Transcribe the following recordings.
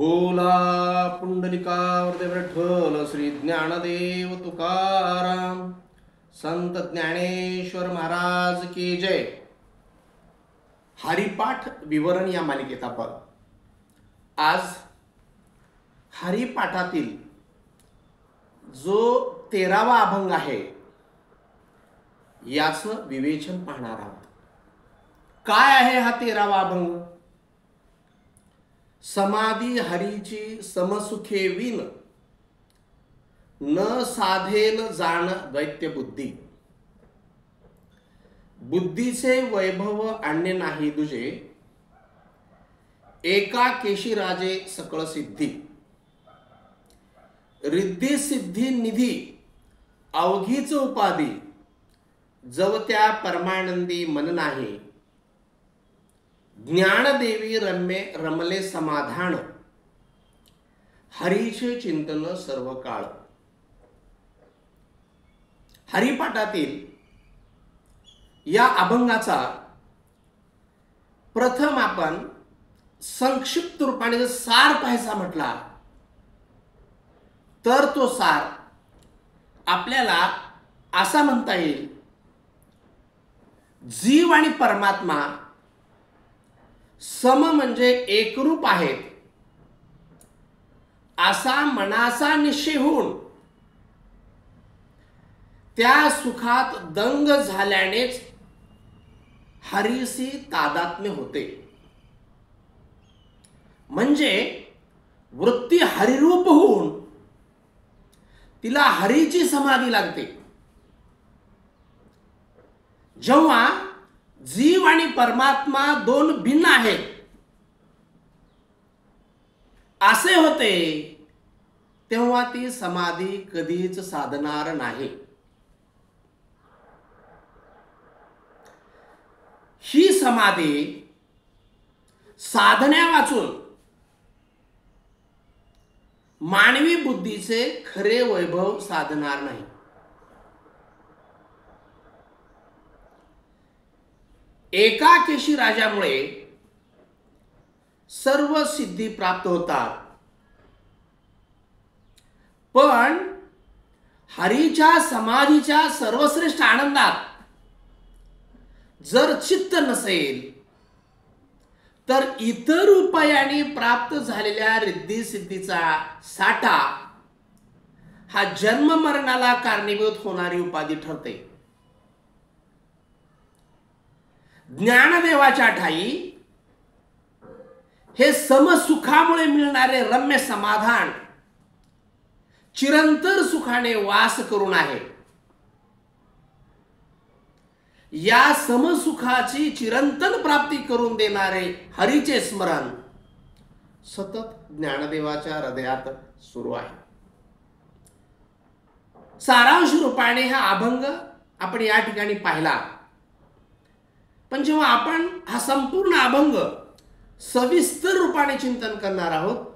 बोला पुंडलिकावरती विठ्ठल श्री ज्ञानदेव तुकाराम संत ज्ञानेश्वर महाराज की जय। हरिपाठ विवरण या मालिकेत आपण आज हरिपाठातील जो 13वा अभंग आहे याचं विवेचन पाहणार आहोत। काय आहे हा 13वा अभंग? समाधी हरीची समसुखे विन न साधेल जाण दैत्य बुद्धी। बुद्धीचे वैभव अन्य नाही दुजे, एका केशी राजे सकळ सिद्धी। रिद्धी सिद्धी निधी अवघीच उपाधी, जव त्या परमानंदी मन नाही। ज्ञानदेवी रम्ये रमले समाधान, हरीचे चिंतन सर्व काळ। हरिपाठातील या अभंगाचा प्रथम आपण संक्षिप्त रूपाने जर सार पाहायचा म्हटला तर तो सार आपल्याला असा म्हणता येईल, जीव आणि परमात्मा सम म्हणजे एकरूप आहेत असा मनाचा निश्चय होऊन त्या सुखात दंग झाल्यानेच हरीसी तादात्म्य होते। म्हणजे वृत्ती हरिरूप होऊन तिला हरीची समाधी लागते। जेव्हा जीव आणि परमात्मा दोन भिन्न आहेत असे होते तेव्हा ती समाधी कधीच साधणार नाही। ही समाधी साधण्या वाचून मानवी बुद्धीचे खरे वैभव साधणार नाही। एका केशी राजामुळे सर्व सिद्धी प्राप्त होतात, पण हरीच्या समाधीच्या सर्वश्रेष्ठ आनंदात जर चित्त नसेल तर इतर उपायांनी प्राप्त झालेल्या रिद्धी सिद्धीचा साठा हा जन्म मरणाला कारणीभूत होणारी उपाधी ठरते। ज्ञानदेवाच्या ठाई हे समसुखामुळे मिळणारे रम्य समाधान चिरंतर सुखाने वास करून आहे। या समसुखाची चिरंतन प्राप्ती करून देणारे हरीचे स्मरण सतत ज्ञानदेवाच्या हृदयात सुरू आहे। सारांश रूपाने हा अभंग आपण या ठिकाणी पाहिला, पण जेव्हा आपण हा संपूर्ण अभंग सविस्तर रूपाने चिंतन करणार आहोत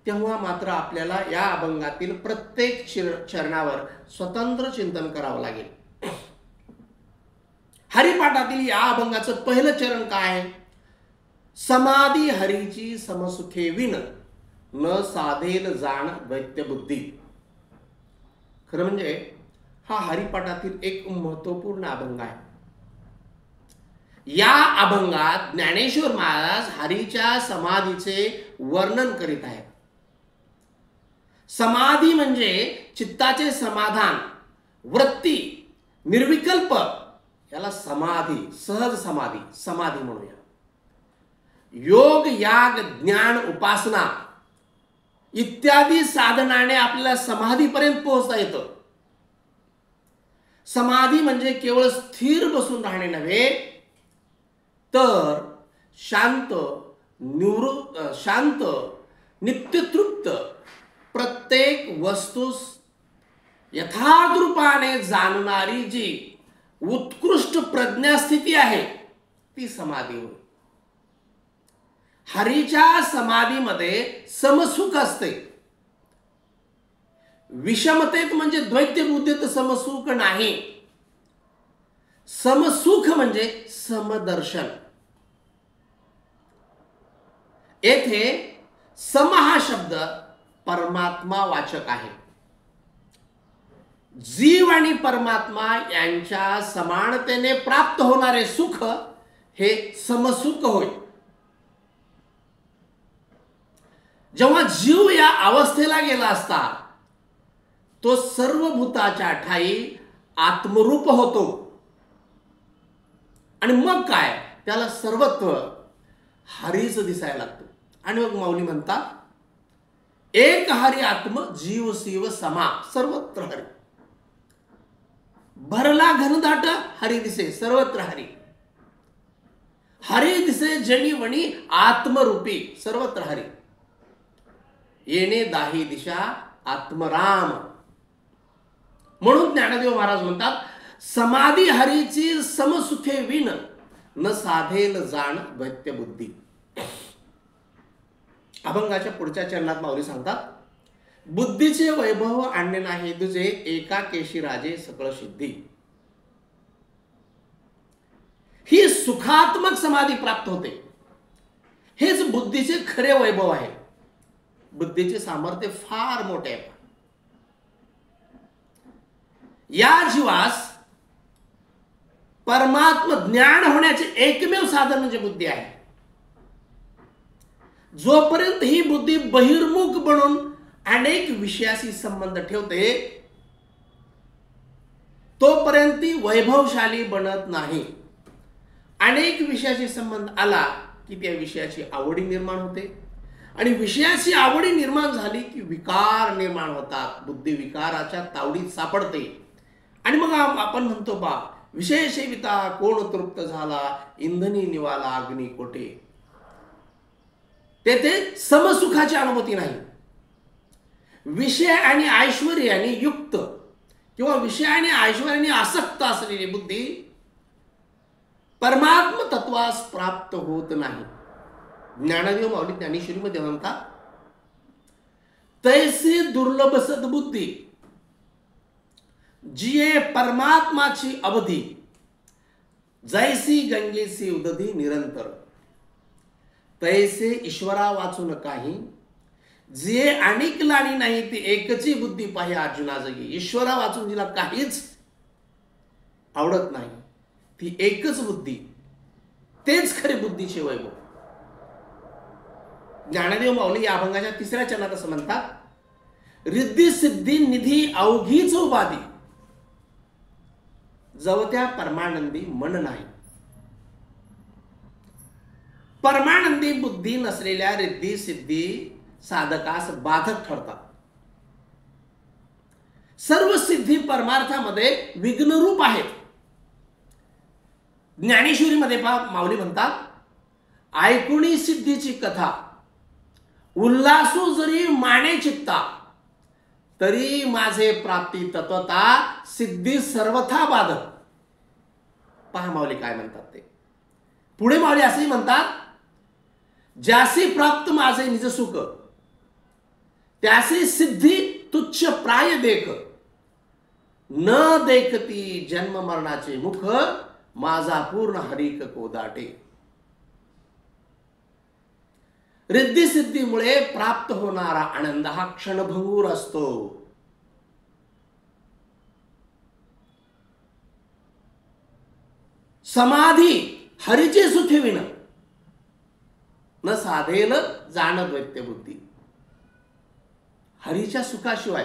तेव्हा मात्र आपल्याला या अभंगातील प्रत्येक चरणावर स्वतंत्र चिंतन करावं लागेल। हरिपाठातील या अभंगाचं पहिलं चरण काय आहे? समाधी हरीची समसुखे विन न साधेल जाण दैत्य बुद्धी। खरं म्हणजे हा हरिपाठातील एक महत्वपूर्ण अभंग आहे। या अभंगात ज्ञानेश्वर महाराज हरीच्या समाधीचे वर्णन करीत आहेत। समाधी म्हणजे चित्ताचे समाधान, वृत्ती, निर्विकल्प याला समाधी, सहज समाधी, समाधी म्हणूया। योग, याग, ज्ञान, उपासना इत्यादी साधनाने आपल्याला समाधीपर्यंत पोहोचता येतं। समाधी म्हणजे केवळ स्थिर बसून राहणे नव्हे, तर शांत, नित्यतृप्त प्रत्येक वस्तूस यथार्थ रूपाने जाणणारी जी उत्कृष्ट प्रज्ञास्थिती आहे ती समाधी होय। हरीच्या समाधीमध्ये समसुख असते। विषमतेत म्हणजे द्वैत बुद्धीत समसुख नाही। समसुख म्हणजे समदर्शन। येथे सम हा शब्द परमात्मा वाचक आहे. जीव आणि परमात्मा यांच्या समानतेने प्राप्त होणारे सुख हे समसुख होय. जेव्हा जीव या अवस्थेला गेला असता तो सर्व भूताच्या ठाई आत्मरूप होतो आणि मग काय त्याला सर्वत्र हरीच दिसायला लागतो. आणि मग माऊली म्हणतात एक हरी आत्म जीव शिव समा सर्वत्र हरी. भरला घनदाट हरी दिसे सर्वत्र हरी. हरी दिसे जणी वणी आत्मरूपी सर्वत्र हरी. येणे दाही दिशा आत्मराम. म्हणून ज्ञानदेव महाराज म्हणतात समाधी हरीची समसुखे विन न साधेल जाण दैत्य बुद्धी. अभंगाच्या पुढच्या चरणात माऊली सांगतात बुद्धीचे वैभव आणणे नाही तुझे एका केशी राजे सकळ सिद्धी. ही सुखात्मक समाधी प्राप्त होते. हेच बुद्धीचे खरे वैभव आहे. बुद्धीचे सामर्थ्य फार मोठे आहे. या जीवास परमात्म ज्ञान होण्याचे एकमेव साधन म्हणजे बुद्धी आहे. जोपर्यंत ही बुद्धी बहिर्मुख बनून अनेक विषयाशी संबंध ठेवते तोपर्यंत ती वैभवशाली बनत नाही. अनेक विषयाशी संबंध आला की त्या विषयाची आवडी निर्माण होते आणि विषयाची आवडी निर्माण झाली की विकार निर्माण होतात. बुद्धी विकाराच्या तावडीत सापडते आणि मग आपण म्हणतो बा विषय सेविता कोण तृप्त झाला इंधनी निवाला अग्नी कोठे. तेथे समसुखाची अनुभूती नाही. विषय आणि ऐश्वर्याने युक्त किंवा विषय आणि ऐश्वर्याने आसक्त असलेली बुद्धी परमात्म तत्वास प्राप्त होत नाही. ज्ञानदेव माऊली ज्ञानेश्वरीमध्ये म्हणतात तैसे दुर्लभ सद्बुद्धी जिये परमात्माची अवधी जैसी गंगेसी उदधी निरंतर. तैसे ईश्वरा वाचून काही जे अनेक लाणी नाही ती एकची बुद्धी पाहि अर्जुना जगी. ईश्वरा वाचून जिला काहीच आवडत नाही ती एकच बुद्धी तेच खरे बुद्धीचे वैभव. ज्ञानदेव माऊली या अभंगाच्या तिसऱ्या चरणात असं म्हणतात रिद्धी सिद्धी निधी अवघीच उपाधी जवत्या परमानंदी मन नाही. परमानंदी बुद्धी नसलेल्या रिद्धी सिद्धी साधकास बाधक ठरतात. सर्व सिद्धी परमार्थामध्ये विघ्नरूप आहेत. ज्ञानेश्वरीमध्ये माऊली म्हणतात ऐकुणी सिद्धीची कथा उल्हासू जरी माने चित्ता तरी माझे प्राप्ती तत्वता सिद्धी सर्वथा बाधक. पहा माऊली काय म्हणतात ते. पुढे माऊली असेही म्हणतात ज्यासी प्राप्त माझे निज सुख त्यासी सिद्धी तुच्छ प्राय देख न देखती जन्म मरणाचे मुख माझा पूर्ण हरिक कोदाटे. रिद्धी सिद्धीमुळे प्राप्त होणारा आनंद हा क्षणभंगूर असतो. समाधी हरीचे सुखे विन न साधेल जाण दैत्य बुद्धी. हरीच्या सुखाशिवाय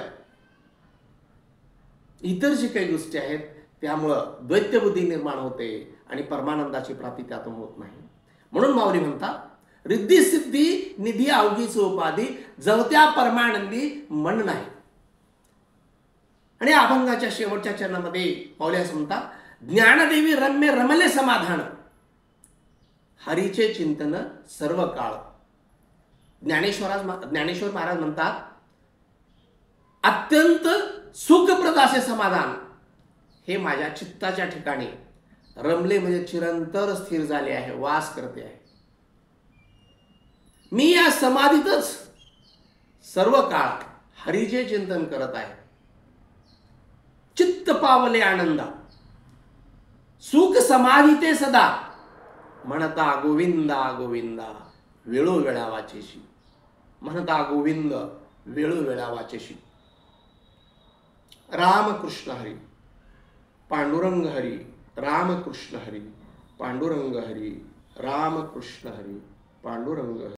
इतर जे काही गोष्टी आहेत त्यामुळं दैत्य बुद्धी निर्माण होते आणि परमानंदाची प्राप्ती त्यातून होत नाही. म्हणून माऊली म्हणतात रिद्धी सिद्धी निधी अवघीच उपाधी जवत्या परमानंदी मन नाही. आणि अभंगाच्या शेवटच्या चरणामध्ये माऊली असं म्हणतात ज्ञानदेवी रम्य रमले समाधान हरीचे चिंतन सर्व काळ. ज्ञानेश्वर महाराज म्हणतात अत्यंत सुखप्रद असे समाधान हे माझ्या चित्ताच्या ठिकाणी रमले म्हणजे चिरंतर स्थिर झाले आहे वास करते आहे. मी या समाधीतच सर्व काळ हरीचे चिंतन करत आहे. चित्त पावले आनंदा सुख समाधीते सदा म्हणता गोविंदा गोविंदा वेळोवेळा वाचेशी. म्हणता गोविंद वेळोवेळा वाचेशी. रामकृष्ण हरी, पांडुरंग हरी, रामकृष्ण हरी, पांडुरंग हरी, रामकृष्ण हरी, पांडुरंग हरी.